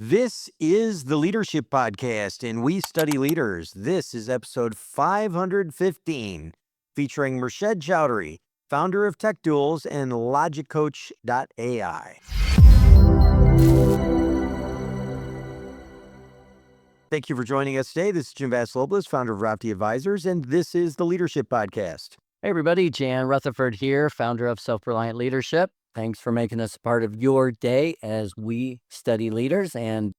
This is the Leadership Podcast, and we study leaders. This is episode 515, featuring Murshed Chowdhury, founder of Tech Duels and LogicCoach.ai. Thank you for joining us today. This is Jim Vasilopoulos, founder of Rafty Advisors, and this is the Leadership Podcast. Hey everybody, Jan Rutherford here, founder of Self-Reliant Leadership. Thanks for making us a part of your day as we study leaders. And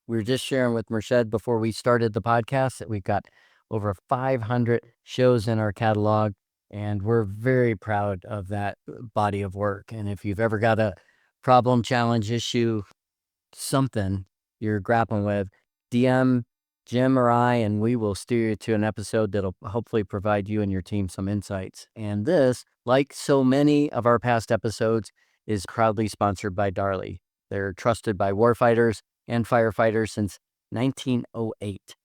we were just sharing with Murshad before we started the podcast that we've got over 500 shows in our catalog, and we're very proud of that body of work. And if you've ever got a problem, challenge, issue, something you're grappling with, DM Jim or I, and we will steer you to an episode that'll hopefully provide you and your team some insights. And this, like so many of our past episodes, is proudly sponsored by Darley. They're trusted by warfighters and firefighters since 1908.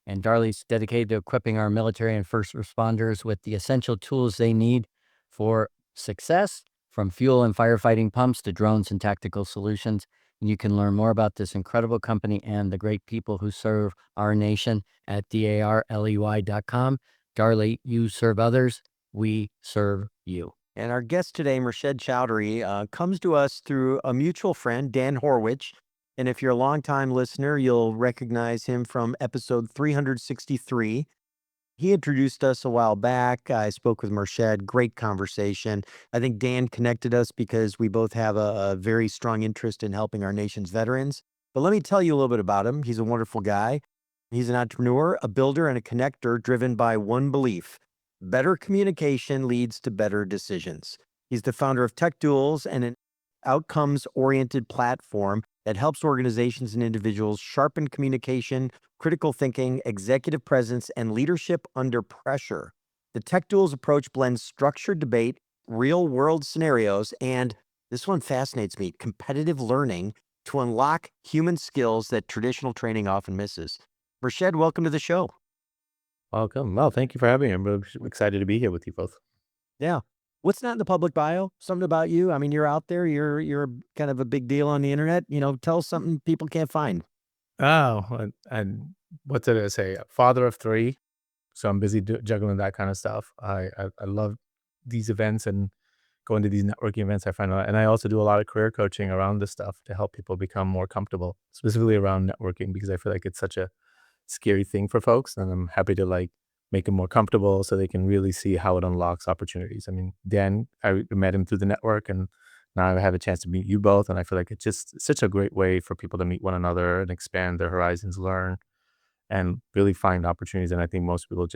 And Darley's dedicated to equipping our military and first responders with the essential tools they need for success, from fuel and firefighting pumps to drones and tactical solutions. And you can learn more about this incredible company and the great people who serve our nation at darley.com. Darley, you serve others, we serve you. And our guest today, Murshed Chowdhury, comes to us through a mutual friend, Dan Horwich. And if you're a longtime listener, you'll recognize him from episode 363. He introduced us a while back. I spoke with Murshed, great conversation. I think Dan connected us because we both have a very strong interest in helping our nation's veterans. But let me tell you a little bit about him. He's a wonderful guy. He's an entrepreneur, a builder, and a connector driven by one belief: better communication leads to better decisions. He's the founder of Tech Duels and an outcomes-oriented platform that helps organizations and individuals sharpen communication, critical thinking, executive presence, and leadership under pressure. The Tech Duels approach blends structured debate, real-world scenarios, and this one fascinates me, competitive learning to unlock human skills that traditional training often misses. Murshed, welcome to the show. Welcome. Well, thank you for having me. I'm really excited to be here with you both. Yeah. What's not in the public bio? Something about you? I mean, you're out there. You're kind of a big deal on the internet. Tell us something people can't find. Oh, and what did I say? A father of three. So I'm busy juggling that kind of stuff. I love these events and going to these networking events. I find out, and I also do a lot of career coaching around this stuff to help people become more comfortable, specifically around networking, because I feel like it's such a scary thing for folks, and I'm happy to make them more comfortable so they can really see how it unlocks opportunities. I mean, Dan, I met him through the network, and now I've had a chance to meet you both, and I feel like it's just such a great way for people to meet one another and expand their horizons, learn, and really find opportunities. And I think most people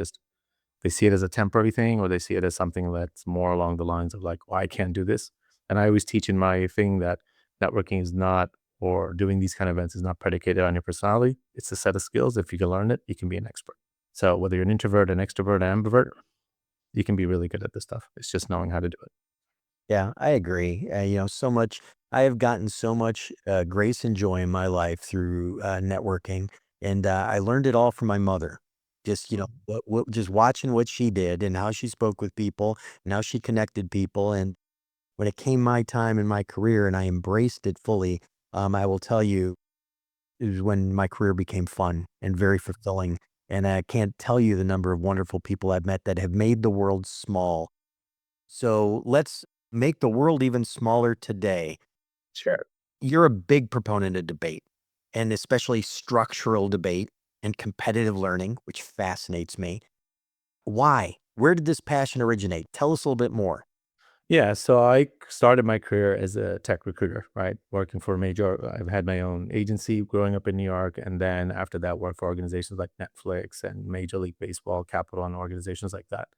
they see it as a temporary thing, or they see it as something that's more along the lines of like, oh, I can't do this. And I always teach in my thing that networking is not, or doing these kind of events is not predicated on your personality. It's a set of skills. If you can learn it, you can be an expert. So whether you're an introvert, an extrovert, an ambivert, you can be really good at this stuff. It's just knowing how to do it. Yeah, I agree. So much, I have gotten so much grace and joy in my life through networking. And I learned it all from my mother. Just, just watching what she did and how she spoke with people and how she connected people. And when it came my time in my career and I embraced it fully, I will tell you, it was when my career became fun and very fulfilling. And I can't tell you the number of wonderful people I've met that have made the world small. So let's make the world even smaller today. Sure. You're a big proponent of debate, and especially structural debate and competitive learning, which fascinates me. Why? Where did this passion originate? Tell us a little bit more. Yeah, so I started my career as a tech recruiter, right? Working for I've had my own agency growing up in New York. And then after that, worked for organizations like Netflix and Major League Baseball, Capital, and organizations like that.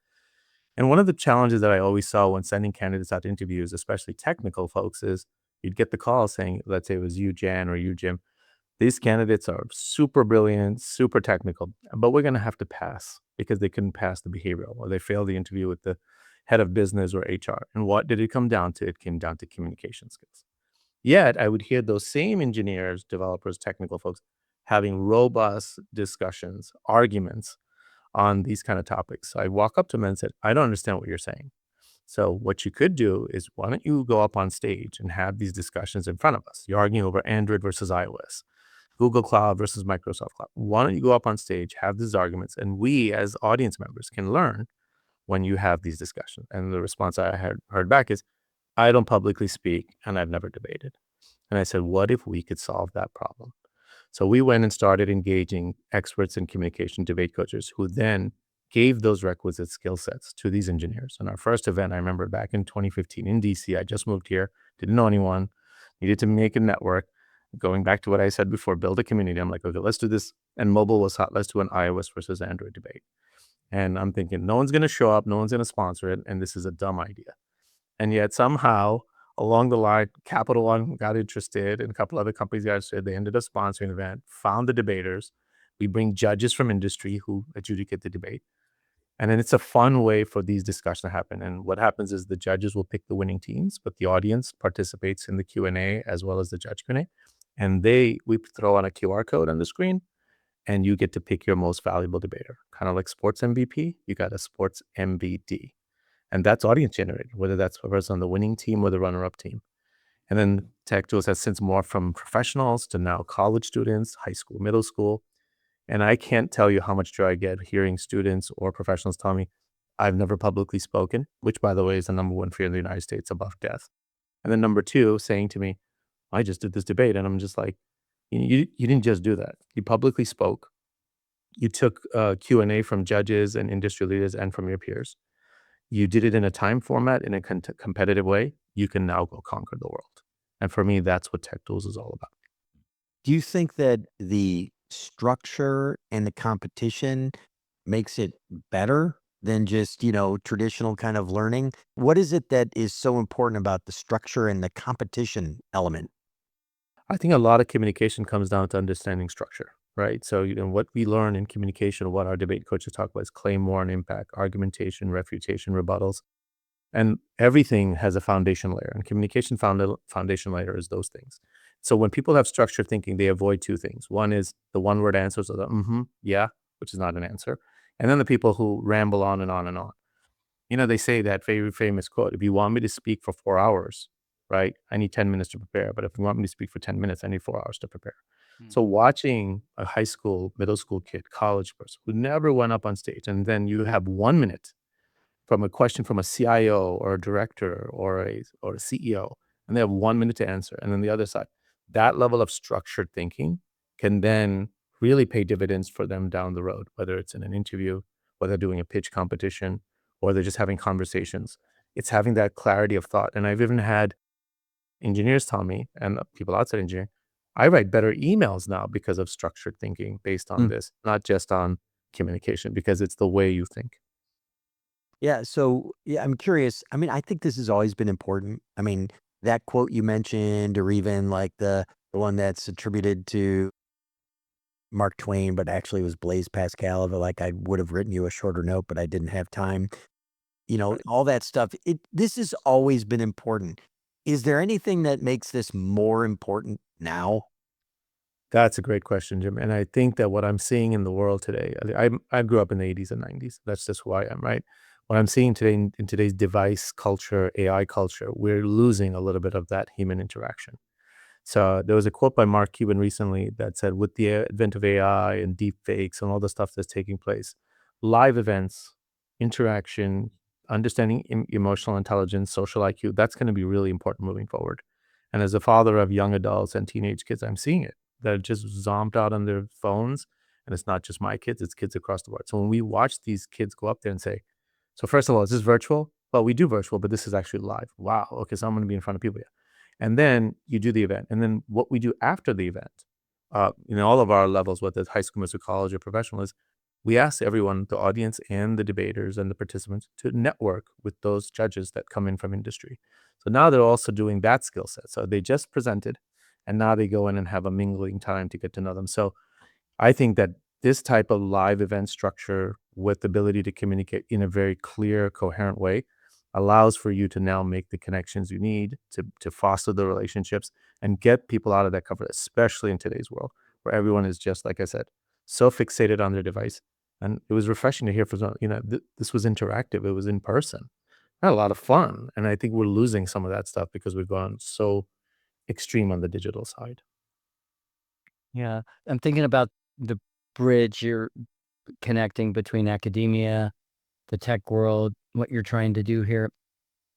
And one of the challenges that I always saw when sending candidates out to interviews, especially technical folks, is you'd get the call saying, let's say it was you, Jan, or you, Jim. These candidates are super brilliant, super technical, but we're going to have to pass because they couldn't pass the behavioral, or they failed the interview with the head of business or HR. And what did it come down to? It came down to communication skills. Yet I would hear those same engineers, developers, technical folks having robust discussions, arguments on these kind of topics. So I walk up to them and said, I don't understand what you're saying. So what you could do is, why don't you go up on stage and have these discussions in front of us? You're arguing over Android versus iOS. Google Cloud versus Microsoft Cloud. Why don't you go up on stage, have these arguments, and we as audience members can learn when you have these discussions. And the response I heard back is, I don't publicly speak and I've never debated. And I said, what if we could solve that problem? So we went and started engaging experts in communication, debate coaches, who then gave those requisite skill sets to these engineers. And our first event, I remember back in 2015 in DC, I just moved here, didn't know anyone, needed to make a network. Going back to what I said before, build a community. I'm like, okay, let's do this. And mobile was hot. Let's do an iOS versus Android debate. And I'm thinking, no one's going to show up, no one's going to sponsor it, and this is a dumb idea. And yet somehow along the line, Capital One got interested and a couple other companies got interested. They ended up sponsoring the event, found the debaters. We bring judges from industry who adjudicate the debate. And then it's a fun way for these discussions to happen. And what happens is the judges will pick the winning teams, but the audience participates in the Q&A as well as the judge Q&A. And we throw on a QR code on the screen and you get to pick your most valuable debater. Kind of like sports MVP, you got a sports MVD. And that's audience generated, whether that's a person on the winning team or the runner-up team. And then Tech Duels has since morphed from professionals to now college students, high school, middle school. And I can't tell you how much joy I get hearing students or professionals tell me, I've never publicly spoken, which, by the way, is the number one fear in the United States above death. And then number two, saying to me, I just did this debate. And I'm just like, you didn't just do that. You publicly spoke. You took Q&A from judges and industry leaders and from your peers. You did it in a time format, in a competitive way. You can now go conquer the world. And for me, that's what Tech Duels is all about. Do you think that the structure and the competition makes it better than just, traditional kind of learning? What is it that is so important about the structure and the competition element? I think a lot of communication comes down to understanding structure, right? So, what we learn in communication, what our debate coaches talk about is claim, warrant, impact, argumentation, refutation, rebuttals. And everything has a foundation layer, and communication foundation layer is those things. So when people have structured thinking, they avoid two things. One is the one-word answers, or the yeah, which is not an answer. And then the people who ramble on and on and on. They say that very famous quote, if you want me to speak for 4 hours, right, I need 10 minutes to prepare. But if you want me to speak for 10 minutes, I need 4 hours to prepare. So watching a high school, middle school kid, college person who never went up on stage, and then you have 1 minute from a question from a CIO or a director or a CEO, and they have 1 minute to answer. And then the other side, that level of structured thinking can then really pay dividends for them down the road, whether it's in an interview, whether they're doing a pitch competition, or they're just having conversations. It's having that clarity of thought. And I've even had engineers tell me, and people outside engineering, I write better emails now because of structured thinking based on this, not just on communication, because it's the way you think. Yeah. So, yeah, I'm curious. I mean, I think this has always been important. I mean, that quote you mentioned, or even like the one that's attributed to Mark Twain, but actually was Blaise Pascal, but like I would have written you a shorter note, but I didn't have time. All that stuff. This has always been important. Is there anything that makes this more important now? That's a great question, Jim. And I think that what I'm seeing in the world today, I grew up in the 80s and 90s. That's just who I am, right? What I'm seeing today in today's device culture, AI culture, we're losing a little bit of that human interaction. So there was a quote by Mark Cuban recently that said, with the advent of AI and deep fakes and all the stuff that's taking place, live events, interaction, understanding emotional intelligence, social IQ, that's going to be really important moving forward. And as a father of young adults and teenage kids, I'm seeing it. They're just zombed out on their phones. And it's not just my kids, it's kids across the board. So when we watch these kids go up there and say, so first of all, is this virtual? Well, we do virtual, but this is actually live. Wow. Okay, so I'm going to be in front of people. Yeah. And then you do the event. And then what we do after the event, all of our levels, whether it's high school, middle school, college, or professional, is we ask everyone, the audience and the debaters and the participants, to network with those judges that come in from industry. So now they're also doing that skill set. So they just presented, and now they go in and have a mingling time to get to know them. So I think that this type of live event structure with the ability to communicate in a very clear, coherent way allows for you to now make the connections you need to foster the relationships and get people out of that comfort, especially in today's world where everyone is just, like I said, so fixated on their device. And it was refreshing to hear from, this was interactive. It was in person. Had a lot of fun. And I think we're losing some of that stuff because we've gone so extreme on the digital side. Yeah. I'm thinking about the bridge you're connecting between academia, the tech world, what you're trying to do here.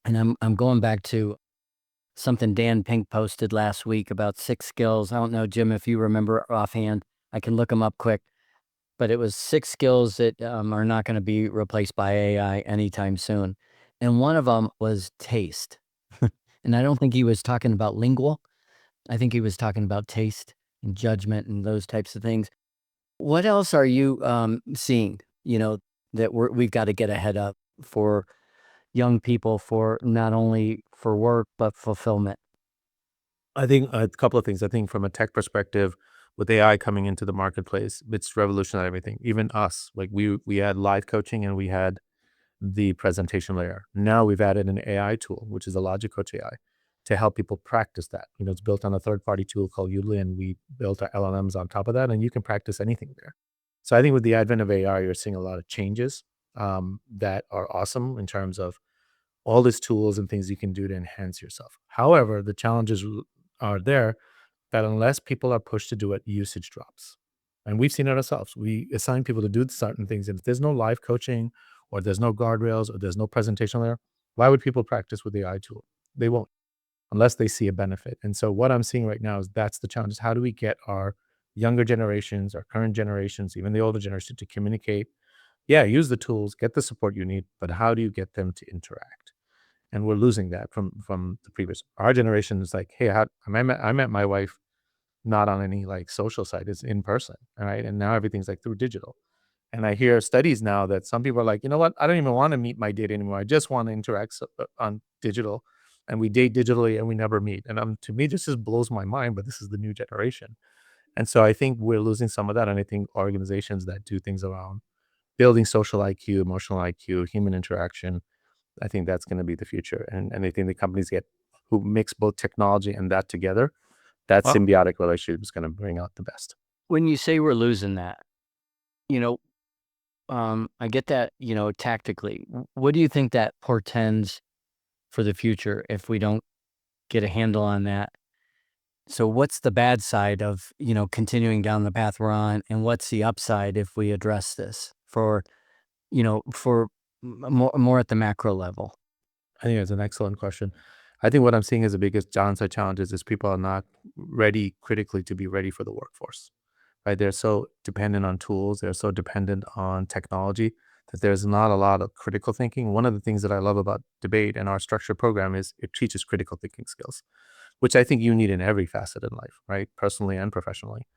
And I'm going back to something Dan Pink posted last week about 6 skills. I don't know, Jim, if you remember offhand. I can look them up quick. But it was 6 skills that are not going to be replaced by AI anytime soon. And one of them was taste. And I don't think he was talking about lingual. I think he was talking about taste and judgment and those types of things. What else are you seeing, that we've got to get ahead of for young people, for not only for work, but fulfillment? I think a couple of things. I think from a tech perspective, with AI coming into the marketplace, it's revolutionized everything. Even us, like we had live coaching and we had the presentation layer. Now we've added an AI tool, which is a Logic Coach AI, to help people practice that. It's built on a third-party tool called Udemy, and we built our LLMs on top of that, and you can practice anything there. So I think with the advent of AI, you're seeing a lot of changes that are awesome in terms of all these tools and things you can do to enhance yourself. However, the challenges are there that unless people are pushed to do it, usage drops. And we've seen it ourselves. We assign people to do certain things. And if there's no live coaching or there's no guardrails or there's no presentation there, why would people practice with the AI tool? They won't unless they see a benefit. And so what I'm seeing right now is that's the challenge. Is how do we get our younger generations, our current generations, even the older generation to communicate? Yeah, use the tools, get the support you need, but how do you get them to interact? And we're losing that from the previous. Our generation is like, hey, I met my wife not on any like social site, it's in person, all right? And now everything's like through digital. And I hear studies now that some people are like, you know what? I don't even want to meet my date anymore. I just want to interact on digital, and we date digitally and we never meet. And to me, this just blows my mind. But this is the new generation, and so I think we're losing some of that. And I think organizations that do things around building social IQ, emotional IQ, human interaction, I think that's going to be the future. And I think the companies who mix both technology and that together, that Well, symbiotic relationship is going to bring out the best. when you say we're losing that, you know, I get that, tactically. What do you think that portends for the future if we don't get a handle on that? So what's the bad side of, continuing down the path we're on, and what's the upside if we address this for more at the macro level? I think it's an excellent question. I think what I'm seeing as the biggest downside challenges is people are not ready critically to be ready for the workforce, right? They're so dependent on tools, they're so dependent on technology that there's not a lot of critical thinking. One of the things that I love about debate and our structured program is it teaches critical thinking skills, which I think you need in every facet in life, right? Personally and professionally.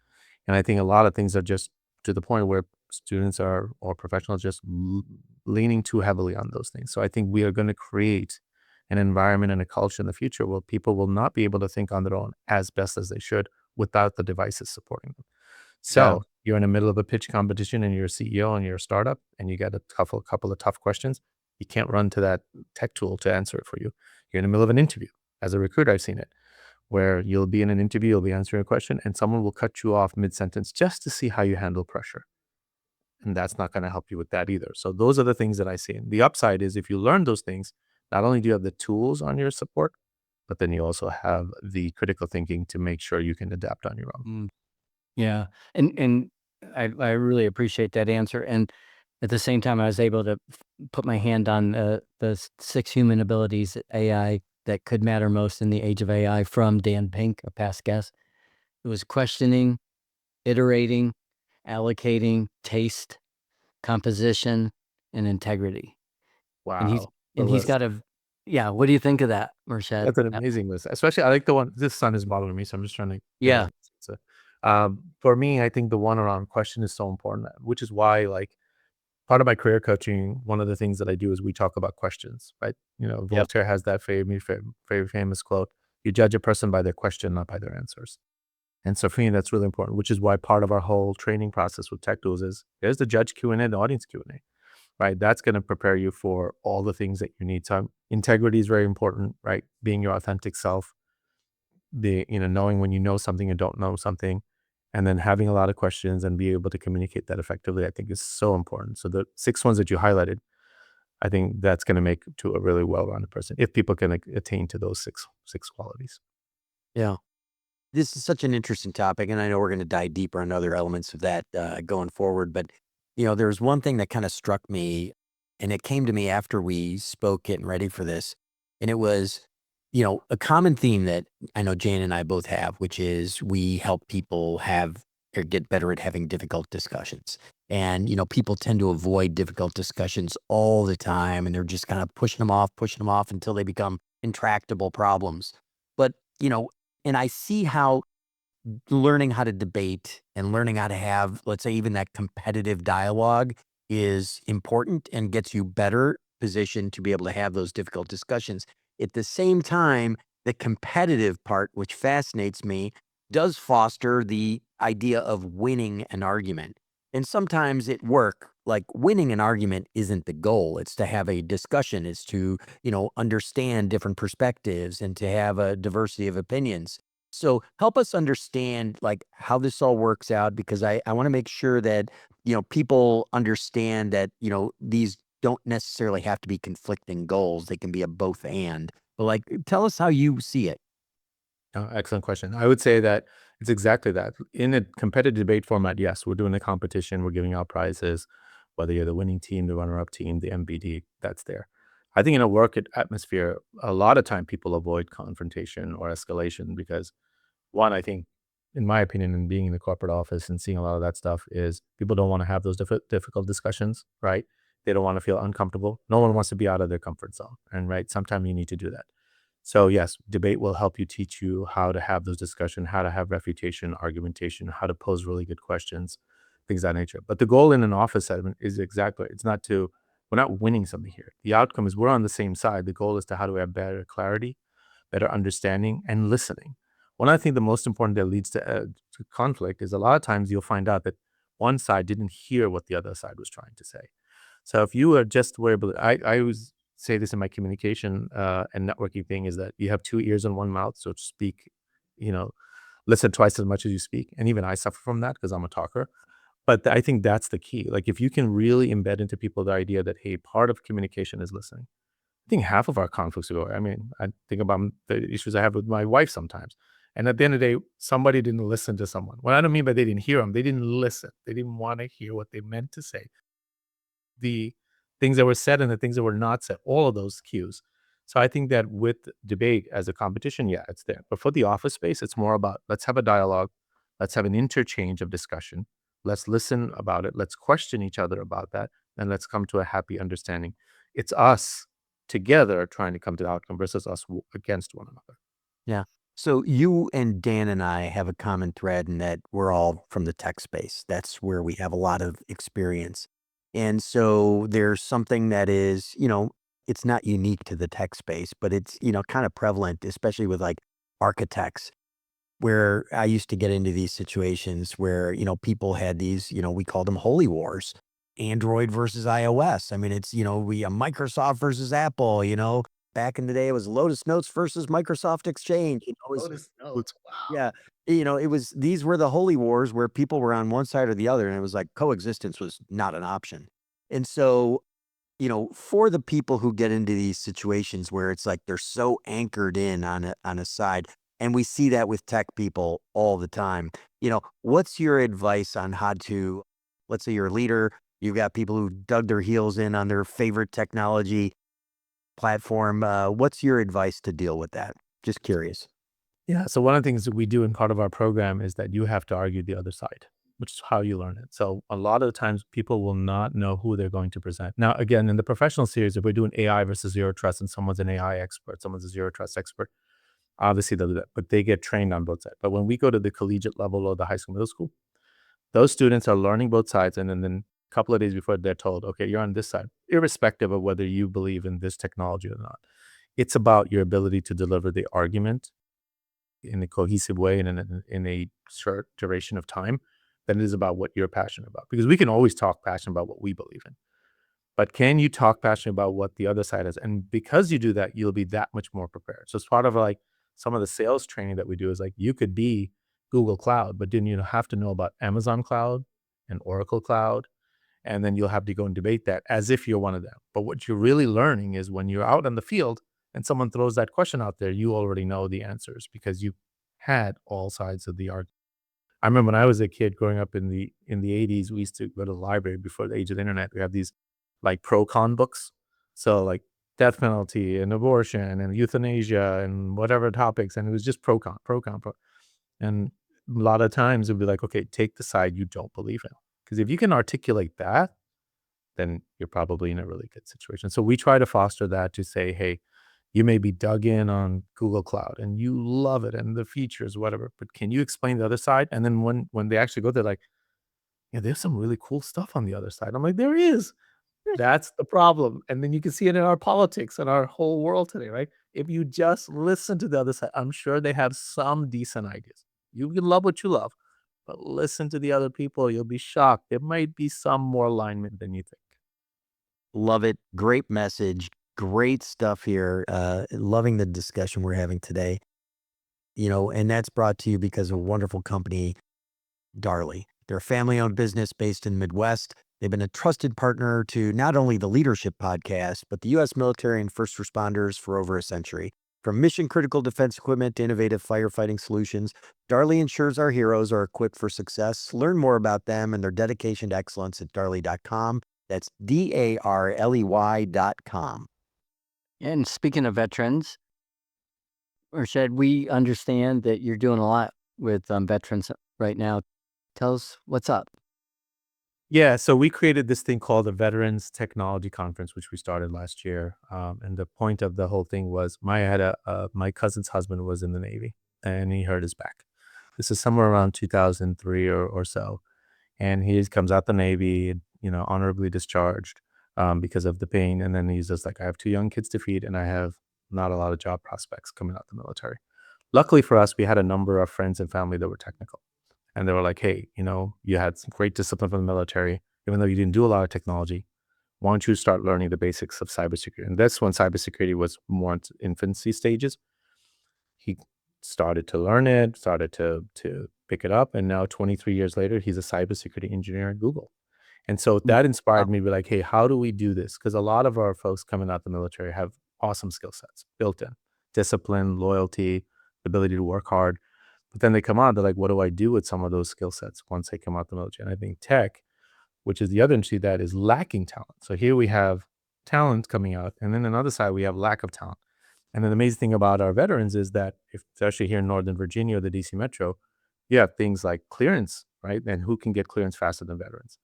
And I think a lot of things are just to the point where students are or professionals just leaning too heavily on those things. So I think we are going to create an environment and a culture in the future where people will not be able to think on their own as best as they should without the devices supporting them. Yeah. So you're in the middle of a pitch competition and you're a CEO and you're a startup and you got a couple of tough questions. You can't run to that tech tool to answer it for you. You're in the middle of an interview. As a recruiter, I've seen it where you'll be in an interview, you'll be answering a question, and someone will cut you off mid-sentence just to see how you handle pressure. And that's not going to help you with that either. So those are the things that I see. And the upside is if you learn those things, not only do you have the tools on your support, but then you also have the critical thinking to make sure you can adapt on your own. Mm, yeah. And I really appreciate that answer. And at the same time, I was able to put my hand on the 6 human abilities at AI that could matter most in the age of AI from Dan Pink, a past guest. It was questioning, iterating, allocating, taste, composition, and integrity. And he's Wow. The and he's list. got a yeah. What do you think of that, Murshad? That's an amazing list. Especially, I like the one, this sun is bothering me. So I'm just trying to get Yeah. a, so, for me, I think the one around question is so important, which is why, like, part of my career coaching, one of the things that I do is we talk about questions, right? Yep. Voltaire has that very famous quote: "You judge a person by their question, not by their answers." And so for me, that's really important, which is why part of our whole training process with Tech Duels is there's the judge Q&A, the audience Q&A, right? That's going to prepare you for all the things that you need. So integrity is very important, right? Being your authentic self, knowing when you know something and don't know something, and then having a lot of questions and be able to communicate that effectively, I think is so important. So the 6 ones that you highlighted, I think that's going to make to a really well-rounded person if people can attain to those six qualities. Yeah. This is such an interesting topic, and I know we're going to dive deeper on other elements of that going forward. But there's one thing that kind of struck me, and it came to me after we spoke, getting ready for this, and it was, a common theme that I know Jan and I both have, which is we help people have or get better at having difficult discussions. And people tend to avoid difficult discussions all the time, and they're just kind of pushing them off until they become intractable problems. But and I see how learning how to debate and learning how to have, let's say, even that competitive dialogue is important and gets you better positioned to be able to have those difficult discussions. At the same time, the competitive part, which fascinates me, does foster the idea of winning an argument. And sometimes at work, like winning an argument isn't the goal. It's to have a discussion, it's to, understand different perspectives and to have a diversity of opinions. So help us understand like how this all works out because I want to make sure that people understand that these don't necessarily have to be conflicting goals. They can be a both and. But like tell us how you see it. Excellent question. I would say that it's exactly that. In a competitive debate format, yes, we're doing a competition, we're giving out prizes, whether you're the winning team, the runner-up team, the MBD, that's there. I think in a atmosphere, a lot of time people avoid confrontation or escalation because one, I think, in my opinion, and being in the corporate office and seeing a lot of that stuff is people don't want to have those difficult discussions, right? They don't want to feel uncomfortable. No one wants to be out of their comfort zone, and right, sometimes you need to do that. So yes, debate will help you teach you how to have those discussions, how to have refutation, argumentation, how to pose really good questions, things of that nature. But the goal in an office setting is exactly it's not to we're not winning something here. The outcome is we're on the same side. The goal is to how do we have better clarity, better understanding, and listening. One I think the most important that leads to conflict is a lot of times you'll find out that one side didn't hear what the other side was trying to say. So if you are just were able, I always say this in my communication and networking thing is that you have two ears and one mouth, so to speak, you know, listen twice as much as you speak, and even I suffer from that because I'm a talker. But I think that's the key. Like if you can really embed into people the idea that hey, part of communication is listening. I think half of our conflicts go. I mean, I think about the issues I have with my wife sometimes. And at the end of the day, somebody didn't listen to someone. What I don't mean by they didn't hear them, they didn't listen. They didn't want to hear what they meant to say. The things that were said and the things that were not said, all of those cues. So I think that with debate as a competition, yeah, it's there. But for the office space, it's more about let's have a dialogue, let's have an interchange of discussion, let's listen about it, let's question each other about that, and let's come to a happy understanding. It's us together trying to come to the outcome versus us against one another. Yeah. So you and Dan and I have a common thread in that we're all from the tech space. That's where we have a lot of experience. And so there's something that is, it's not unique to the tech space, but it's, kind of prevalent, especially with like architects, where I used to get into these situations where, people had these, we called them holy wars. Android versus iOS. I mean, it's, we Microsoft versus Apple, back in the day it was Lotus Notes versus Microsoft Exchange. Lotus notes. Wow. Yeah. It was these were the holy wars where people were on one side or the other, and it was like coexistence was not an option. And so for the people who get into these situations where it's like they're so anchored in on a side, and we see that with tech people all the time. What's your advice on how to, let's say you're a leader, you've got people who dug their heels in on their favorite technology platform. What's your advice to deal with that? Just curious. Yeah. So one of the things that we do in part of our program is that you have to argue the other side, which is how you learn it. So a lot of the times people will not know who they're going to present. Now, again, in the professional series, if we're doing AI versus zero trust and someone's an AI expert, someone's a zero trust expert, obviously they'll do that, but they get trained on both sides. But when we go to the collegiate level or the high school, middle school, those students are learning both sides. And then a couple of days before they're told, okay, you're on this side, irrespective of whether you believe in this technology or not. It's about your ability to deliver the argument in a cohesive way and in a short duration of time than it is about what you're passionate about. Because we can always talk passionate about what we believe in. But can you talk passionate about what the other side is? And because you do that, you'll be that much more prepared. So it's part of like some of the sales training that we do is like you could be Google Cloud, but then you have to know about Amazon Cloud and Oracle Cloud. And then you'll have to go and debate that as if you're one of them. But what you're really learning is when you're out in the field and someone throws that question out there, you already know the answers because you had all sides of the argument. I remember when I was a kid growing up in the 80s, we used to go to the library before the age of the internet. We have these like pro con books. So like death penalty and abortion and euthanasia and whatever topics. And it was just pro con, pro con, pro. And a lot of times it'd be like, okay, take the side you don't believe in. Because if you can articulate that, then you're probably in a really good situation. So we try to foster that to say, hey, you may be dug in on Google Cloud and you love it and the features, whatever, but can you explain the other side? And then when they actually go, they're like, yeah, there's some really cool stuff on the other side. I'm like, there is. That's the problem. And then you can see it in our politics and our whole world today, right? If you just listen to the other side, I'm sure they have some decent ideas. You can love what you love, but listen to the other people. You'll be shocked. There might be some more alignment than you think. Love it. Great message. Great stuff here. Loving the discussion we're having today. And that's brought to you because of a wonderful company, Darley. They're a family-owned business based in the Midwest. They've been a trusted partner to not only the Leadership Podcast, but the U.S. military and first responders for over a century. From mission-critical defense equipment to innovative firefighting solutions, Darley ensures our heroes are equipped for success. Learn more about them and their dedication to excellence at darley.com. That's DARLEY.com. And speaking of veterans, Murshad, we understand that you're doing a lot with veterans right now. Tell us what's up. Yeah, so we created this thing called the Veterans Technology Conference, which we started last year. And the point of the whole thing was my cousin's husband was in the Navy and he hurt his back. This is somewhere around 2003 or so. And he comes out the Navy, honorably discharged because of the pain. And then he's just like, I have 2 young kids to feed and I have not a lot of job prospects coming out the military. Luckily for us, we had a number of friends and family that were technical. And they were like, hey, you had some great discipline from the military, even though you didn't do a lot of technology. Why don't you start learning the basics of cybersecurity? And that's when cybersecurity was more in infancy stages. He started to learn it, started to pick it up. And now 23 years later, he's a cybersecurity engineer at Google. And so that inspired me to be like, hey, how do we do this? Because a lot of our folks coming out the military have awesome skill sets built in: discipline, loyalty, the ability to work hard. But then they come out, they're like, what do I do with some of those skill sets once they come out the military? And I think tech, which is the other industry that is lacking talent. So here we have talent coming out, and then on the other side, we have lack of talent. And then the amazing thing about our veterans is that, especially here in Northern Virginia or the DC Metro, you have things like clearance, right? And who can get clearance faster than veterans?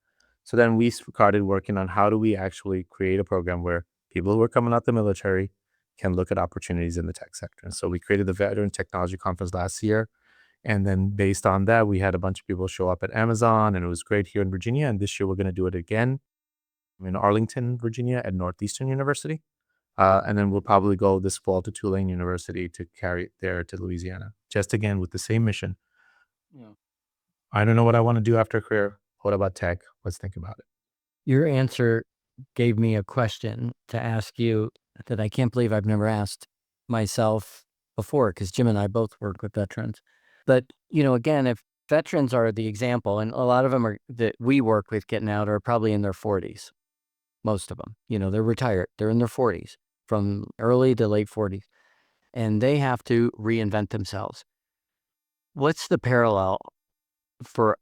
So then we started working on how do we actually create a program where people who are coming out the military can look at opportunities in the tech sector. And so we created the Veteran Technology Conference last year. And then based on that, we had a bunch of people show up at Amazon, and it was great here in Virginia. And this year we're going to do it again in Arlington, Virginia at Northeastern University. And then we'll probably go this fall to Tulane University to carry it there to Louisiana, just again with the same mission. Yeah. I don't know what I want to do after a career. What about tech? Let's think about it. Your answer gave me a question to ask you that I can't believe I've never asked myself before, because Jim and I both work with veterans. But, again, if veterans are the example, and a lot of them are that we work with getting out are probably in their 40s, most of them, they're retired, they're in their 40s, from early to late 40s, and they have to reinvent themselves. What's the parallel for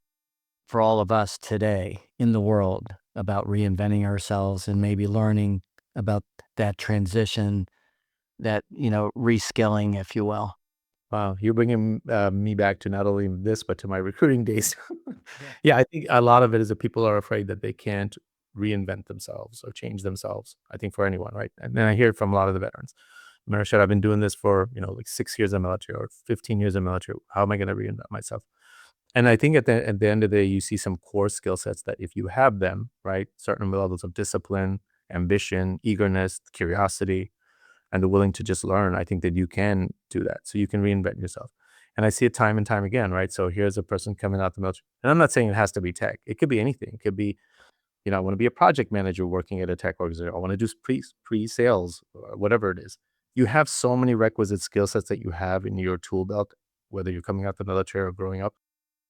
all of us today in the world about reinventing ourselves and maybe learning about that transition, that, reskilling, if you will? Wow, you're bringing me back to not only this, but to my recruiting days. Yeah, I think a lot of it is that people are afraid that they can't reinvent themselves or change themselves. I think for anyone, right? And then I hear it from a lot of the veterans. Murshad, I've been doing this for, like 6 years in the military or 15 years in the military. How am I going to reinvent myself? And I think at the end of the day, you see some core skill sets that if you have them, right, certain levels of discipline, ambition, eagerness, curiosity, and the willing to just learn, I think that you can do that. So you can reinvent yourself. And I see it time and time again, right? So here's a person coming out the military. And I'm not saying it has to be tech. It could be anything. It could be, I want to be a project manager working at a tech organization. I want to do pre-sales, or whatever it is. You have so many requisite skill sets that you have in your tool belt, whether you're coming out the military or growing up,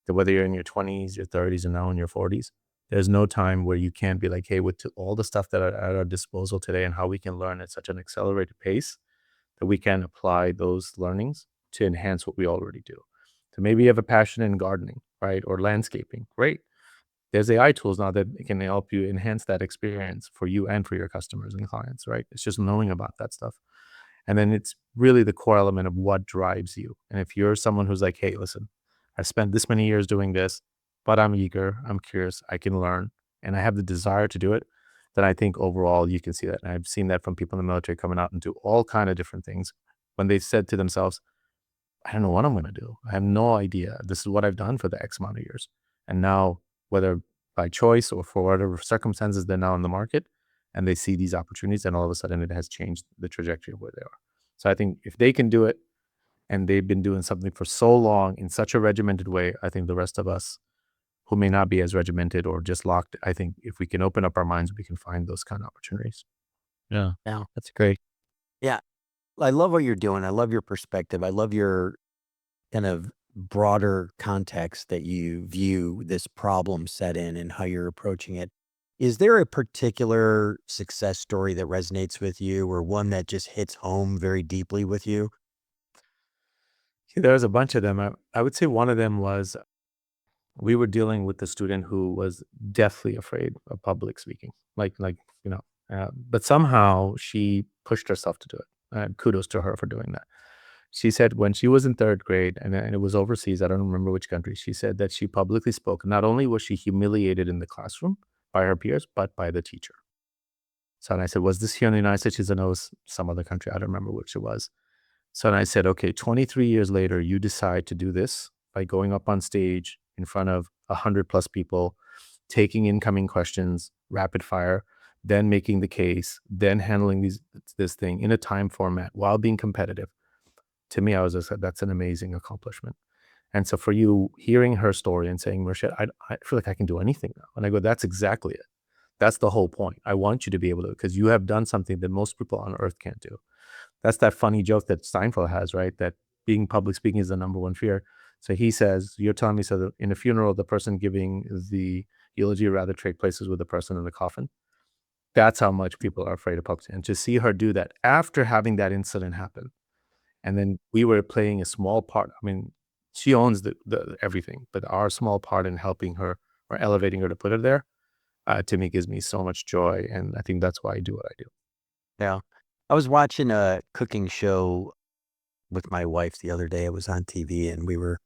that whether you're in your 20s, your 30s, and now in your 40s, there's no time where you can't be like, hey, with all the stuff that are at our disposal today and how we can learn at such an accelerated pace, that we can apply those learnings to enhance what we already do. So maybe you have a passion in gardening, right? Or landscaping. Great. There's AI tools now that can help you enhance that experience for you and for your customers and clients, right? It's just knowing about that stuff. And then it's really the core element of what drives you. And if you're someone who's like, hey, listen, I spent this many years doing this, but I'm eager, I'm curious, I can learn, and I have the desire to do it, then I think overall you can see that. And I've seen that from people in the military coming out and do all kind of different things when they said to themselves, I don't know what I'm going to do. I have no idea. This is what I've done for the X amount of years. And now, whether by choice or for whatever circumstances, they're now in the market and they see these opportunities, and all of a sudden it has changed the trajectory of where they are. So I think if they can do it and they've been doing something for so long in such a regimented way, I think the rest of us who may not be as regimented or just locked, I think if we can open up our minds, we can find those kind of opportunities. Yeah, Yeah. that's great. Yeah. I love what you're doing. I love your perspective. I love your kind of broader context that you view this problem set in and how you're approaching it. Is there a particular success story that resonates with you or one that just hits home very deeply with you? There's a bunch of them. I would say one of them was we were dealing with a student who was deathly afraid of public speaking, but somehow she pushed herself to do it. Kudos to her for doing that. She said when she was in third grade, and it was overseas, I don't remember which country, she said that she publicly spoke. Not only was she humiliated in the classroom by her peers, but by the teacher. So and I said, was this here in the United States? She said, no, it was some other country. I don't remember which it was. So and I said, okay, 23 years later, you decide to do this by going up on stage in front of 100 plus people, taking incoming questions, rapid fire, then making the case, then handling this thing in a time format while being competitive. To me, I was just, that's an amazing accomplishment. And so for you, hearing her story and saying, Murshad, I feel like I can do anything now. And I go, that's exactly it. That's the whole point. I want you to be able to, because you have done something that most people on earth can't do. That's that funny joke that Seinfeld has, right? That being public speaking is the number one fear. So he says, you're telling me so that in a funeral, the person giving the eulogy would rather trade places with the person in the coffin. That's how much people are afraid of public speaking. And to see her do that after having that incident happen, and then we were playing a small part. I mean, she owns the everything, but our small part in helping her or elevating her to put her there, to me gives me so much joy. And I think that's why I do what I do. Yeah. I was watching a cooking show with my wife the other day. It was on TV and we were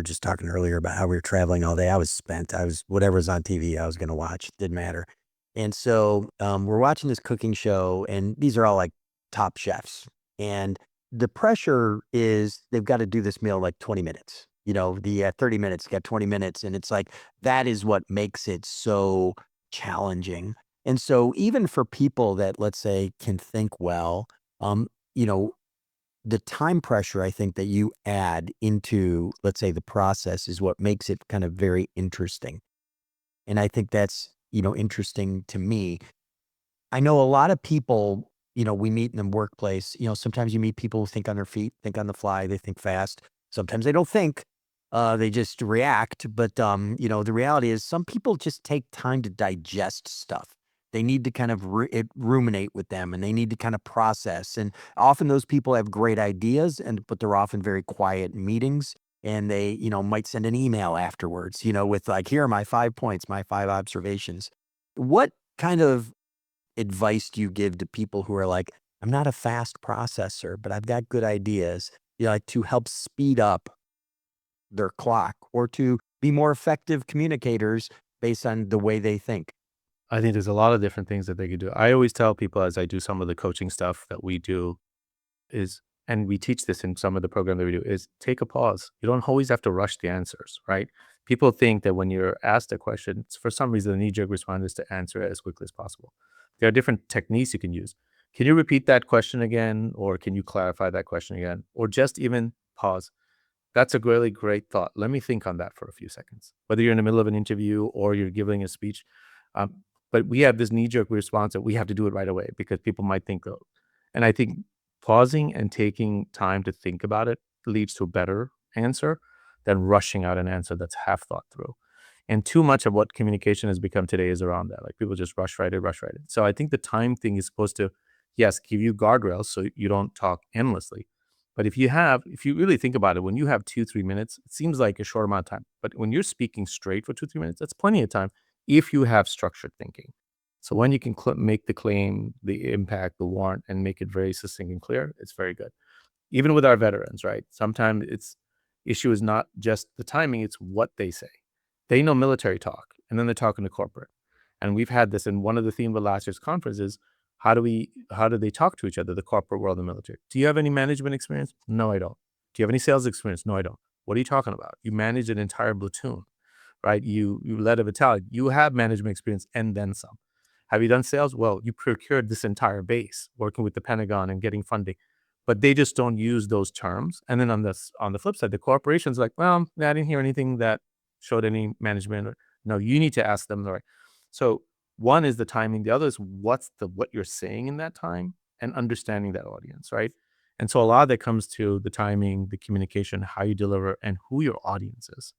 just talking earlier about how we were traveling all day. I was spent. Whatever was on TV, I was going to watch. Didn't matter. And so we're watching this cooking show and these are all like top chefs. And the pressure is they've got to do this meal like 20 minutes. The 30 minutes, got 20 minutes. And it's like, that is what makes it so challenging. And so even for people that, let's say, can think well, um, you know, the time pressure I think that you add into, let's say, the process is what makes it kind of very interesting. And I think that's, interesting to me. I know a lot of people, we meet in the workplace, sometimes you meet people who think on their feet, think on the fly, they think fast. Sometimes they don't think, they just react. But, the reality is some people just take time to digest stuff. They need to kind of ruminate with them and they need to kind of process. And often those people have great ideas, but they're often very quiet in meetings. And they, might send an email afterwards, with like, here are my 5 points, my 5 observations. What kind of advice do you give to people who are like, I'm not a fast processor, but I've got good ideas, like to help speed up their clock or to be more effective communicators based on the way they think? I think there's a lot of different things that they could do. I always tell people as I do some of the coaching stuff that we do is, and we teach this in some of the program that we do, is take a pause. You don't always have to rush the answers, right? People think that when you're asked a question, for some reason, the knee-jerk response is to answer it as quickly as possible. There are different techniques you can use. Can you repeat that question again? Or can you clarify that question again? Or just even pause. That's a really great thought. Let me think on that for a few seconds. Whether you're in the middle of an interview or you're giving a speech, but we have this knee-jerk response that we have to do it right away because people might think, oh, and I think pausing and taking time to think about it leads to a better answer than rushing out an answer that's half thought through. And too much of what communication has become today is around that. Like people just rush right it, rush right it. So I think the time thing is supposed to, yes, give you guardrails so you don't talk endlessly, But if you really think about it, when you have 2-3 minutes, it seems like a short amount of time. But when you're speaking straight for 2-3 minutes, that's plenty of time if you have structured thinking. So when you can make the claim, the impact, the warrant, and make it very succinct and clear, it's very good. Even with our veterans, right? Sometimes issue is not just the timing, it's what they say. They know military talk, and then they're talking to corporate. And we've had this in one of the themes of last year's conference is how do they talk to each other, the corporate world and military? Do you have any management experience? No, I don't. Do you have any sales experience? No, I don't. What are you talking about? You managed an entire platoon, right? You led a battalion. You have management experience and then some. Have you done sales? Well, you procured this entire base working with the Pentagon and getting funding, but they just don't use those terms. And then on the flip side, the corporation's like, well, I didn't hear anything that showed any management. No, you need to ask them. Right. So one is the timing. The other is what you're saying in that time and understanding that audience, right? And so a lot of that comes to the timing, the communication, how you deliver, and who your audience is.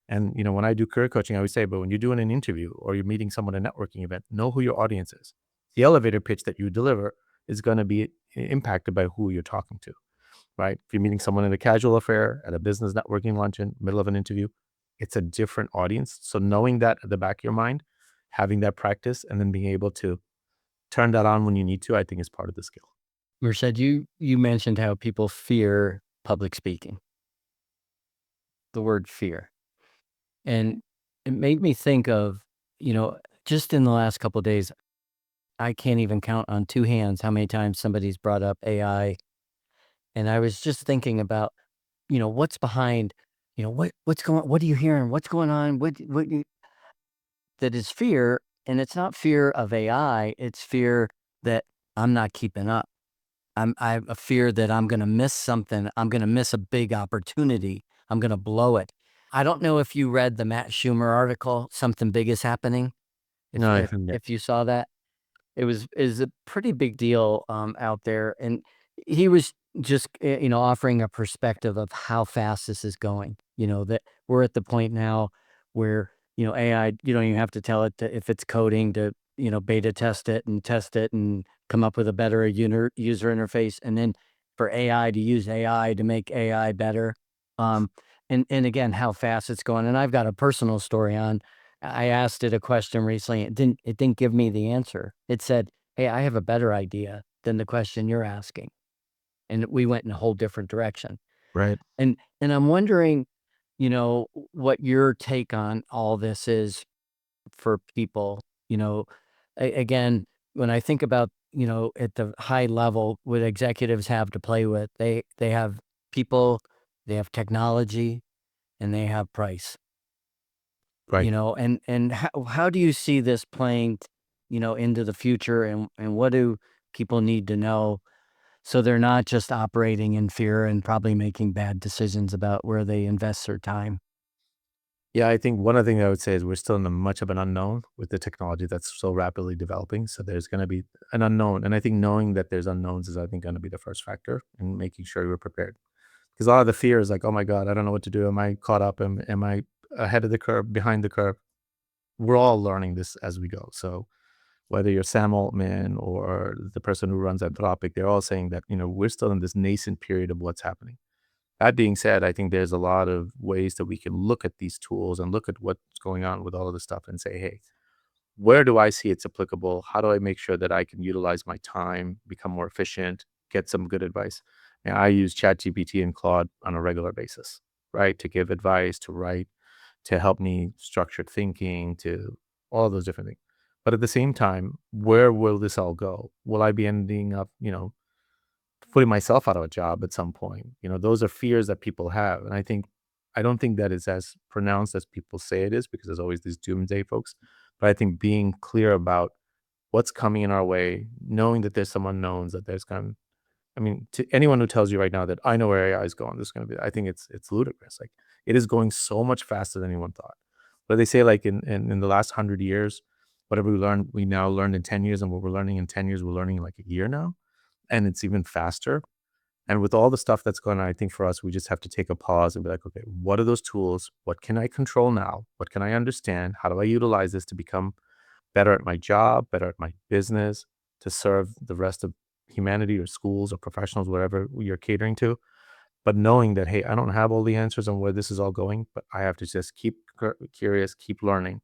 And when I do career coaching, I always say, but when you're doing an interview or you're meeting someone at a networking event, know who your audience is. The elevator pitch that you deliver is going to be impacted by who you're talking to, right? If you're meeting someone at a casual affair, at a business networking luncheon, middle of an interview, it's a different audience. So knowing that at the back of your mind, having that practice, and then being able to turn that on when you need to, I think is part of the skill. Murshad, you mentioned how people fear public speaking. The word fear. And it made me think of, just in the last couple of days, I can't even count on two hands how many times somebody's brought up AI. And I was just thinking about, what's behind, what are you hearing? What's going on? That is fear. And it's not fear of AI. It's fear that I'm not keeping up. I have a fear that I'm going to miss something. I'm going to miss a big opportunity. I'm going to blow it. I don't know if you read the Matt Schumer article, Something Big is Happening. No, I think If you saw that, is a pretty big deal out there. And he was just, offering a perspective of how fast this is going, that we're at the point now where, AI, you don't even have to tell it if it's coding to, beta test it and come up with a better user interface. And then for AI to use AI to make AI better. And again, how fast it's going. And I've got a personal story on, I asked it a question recently. It didn't give me the answer. It said, hey, I have a better idea than the question you're asking. And we went in a whole different direction. right. And I'm wondering, what your take on all this is for people. Again, when I think about, at the high level, what executives have to play with, they have people, they have technology, and they have price. Right. And how do you see this playing, into the future, and what do people need to know so they're not just operating in fear and probably making bad decisions about where they invest their time? Yeah, I think one of the things I would say is we're still in much of an unknown with the technology that's so rapidly developing. So there's going to be an unknown. And I think knowing that there's unknowns is, I think, going to be the first factor in making sure we're prepared. Because a lot of the fear is like, oh my God, I don't know what to do. Am I caught up? Am I ahead of the curve, behind the curve? We're all learning this as we go. So whether you're Sam Altman or the person who runs Anthropic, they're all saying that, we're still in this nascent period of what's happening. That being said, I think there's a lot of ways that we can look at these tools and look at what's going on with all of this stuff and say, hey, where do I see it's applicable? How do I make sure that I can utilize my time, become more efficient, get some good advice? And I use ChatGPT and Claude on a regular basis, right? To give advice, to write, to help me structured thinking, to all those different things. But at the same time, where will this all go? Will I be ending up, putting myself out of a job at some point? Those are fears that people have. And I don't think that it's as pronounced as people say it is, because there's always these doomsday folks. But I think being clear about what's coming in our way, knowing that there's some unknowns, that there's to anyone who tells you right now that I know where AI is going, this is going to be, I think it's ludicrous. Like, it is going so much faster than anyone thought. But they say, like, in the last 100 years, whatever we now learned in 10 years, and what we're learning in 10 years, we're learning in like a year now. And it's even faster. And with all the stuff that's going on, I think for us, we just have to take a pause and be like, okay, what are those tools? What can I control now? What can I understand? How do I utilize this to become better at my job, better at my business, to serve the rest of humanity or schools or professionals, whatever you're catering to? but knowing that, hey, I don't have all the answers on where this is all going, but I have to just keep curious, keep learning.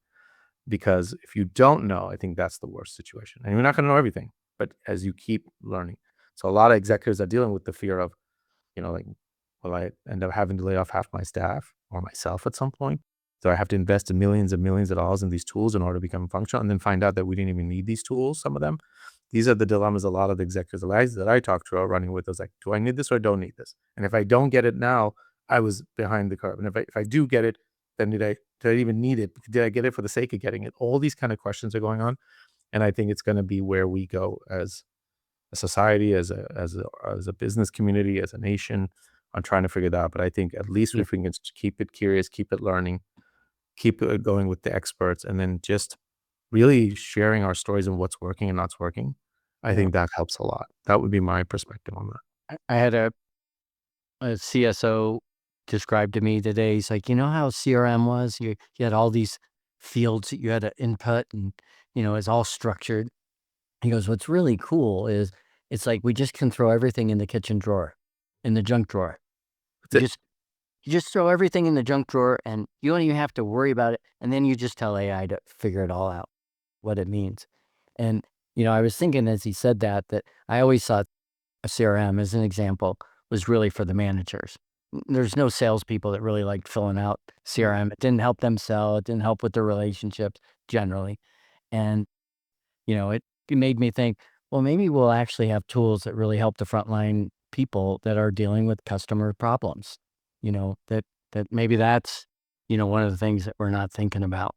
Because if you don't know, I think that's the worst situation. And you're not going to know everything, but as you keep learning. So a lot of executives are dealing with the fear of, like, will I end up having to lay off half my staff or myself at some point? Do I have to invest in millions and millions of dollars in these tools in order to become functional, and then find out that we didn't even need these tools, some of them? These are the dilemmas a lot of the executives that I talk to are running with. I was like, do I need this or don't need this? And if I don't get it now, I was behind the curve. And if I do get it, then did I even need it? Did I get it for the sake of getting it? All these kind of questions are going on. And I think it's going to be where we go as a society, as a business community, as a nation, on trying to figure that out. But I think at least if we can keep it curious, keep it learning, keep it going with the experts, and then just really sharing our stories and what's working and not working, I think that helps a lot. That would be my perspective on that. I had a CSO described to me today. He's like, how CRM was? You had all these fields that you had to input, and it's all structured. He goes, what's really cool is it's like we just can throw everything in the kitchen drawer, in the junk drawer. You just throw everything in the junk drawer, and you don't even have to worry about it. And then you just tell AI to figure it all out, what it means. And I was thinking as he said that I always thought a CRM, as an example, was really for the managers. There's no salespeople that really liked filling out CRM. It didn't help them sell. It didn't help with their relationships generally. And, it made me think, well, maybe we'll actually have tools that really help the frontline people that are dealing with customer problems. That maybe that's, one of the things that we're not thinking about.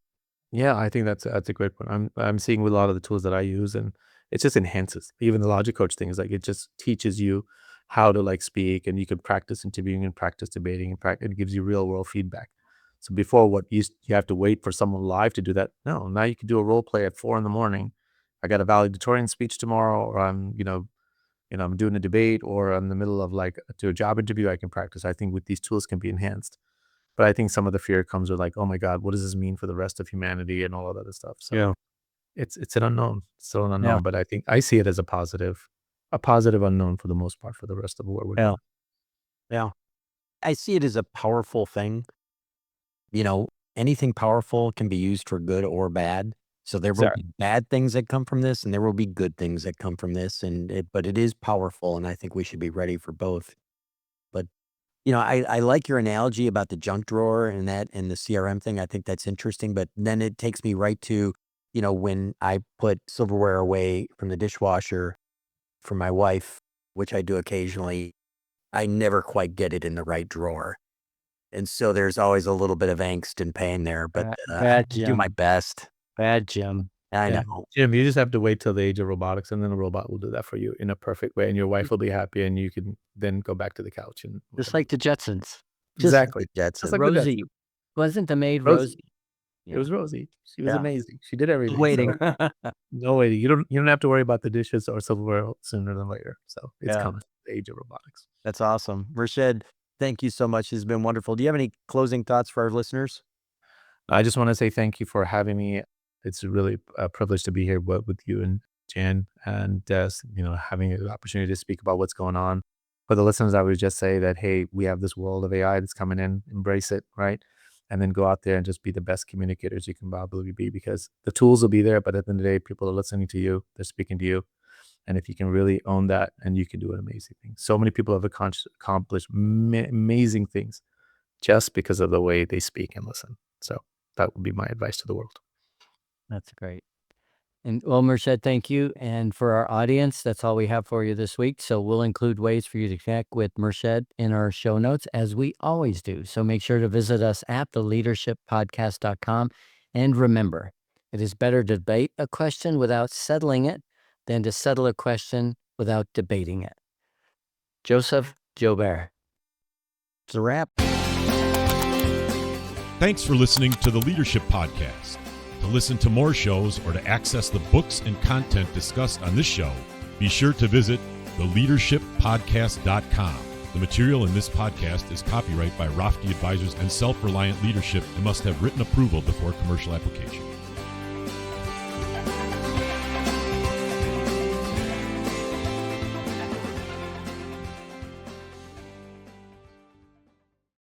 Yeah, I think that's a great point. I'm seeing with a lot of the tools that I use, and it just enhances. Even the Logic Coach thing is like, it just teaches you how to speak, and you can practice interviewing and practice debating, and it gives you real world feedback. So before, what you have to wait for someone live to do that. No, now you can do a role play at 4 a.m. I got a valedictorian speech tomorrow, or I'm I'm doing a debate, or I'm in the middle of to a job interview. I can practice. I think with these tools can be enhanced. But I think some of the fear comes with oh my God, what does this mean for the rest of humanity and all of that other stuff? So it's an unknown, still an unknown. But I think I see it as a positive unknown for the most part for the rest of what we're doing. Yeah. I see it as a powerful thing. Anything powerful can be used for good or bad. So there will be bad things that come from this, and there will be good things that come from this. But it is powerful, and I think we should be ready for both. But I like your analogy about the junk drawer and the CRM thing. I think that's interesting. But then it takes me right to, when I put silverware away from the dishwasher for my wife, which I do occasionally, I never quite get it in the right drawer. And so there's always a little bit of angst and pain there, but I do my best. Bad Jim. I know. Jim, you just have to wait till the age of robotics, and then a robot will do that for you in a perfect way, and your wife will be happy, and you can then go back to the couch. And just like the Jetsons. Exactly. Jetsons. Just like Rosie. Wasn't the maid Rosie? It was Rosie. She was amazing. She did everything. Waiting. So, no waiting. You don't have to worry about the dishes or silverware sooner than later. So it's coming. The age of robotics. That's awesome. Murshad, thank you so much. It's been wonderful. Do you have any closing thoughts for our listeners? I just want to say thank you for having me. It's really a privilege to be here with you and Jan, and having an opportunity to speak about what's going on. For the listeners, I would just say that, hey, we have this world of AI that's coming in. Embrace it, right? And then go out there and just be the best communicators you can probably be, because the tools will be there, but at the end of the day, people are listening to you. They're speaking to you. And if you can really own that, and you can do an amazing thing. So many people have accomplished amazing things just because of the way they speak and listen. So that would be my advice to the world. That's great. And well, Murshad, thank you. And for our audience, that's all we have for you this week. So we'll include ways for you to connect with Murshad in our show notes, as we always do. So make sure to visit us at theleadershippodcast.com. And remember, it is better to debate a question without settling it than to settle a question without debating it. Joseph Joubert. It's a wrap. Thanks for listening to the Leadership Podcast. To listen to more shows or to access the books and content discussed on this show, be sure to visit theleadershippodcast.com. The material in this podcast is copyright by Rafti Advisors and Self-Reliant Leadership and must have written approval before commercial application.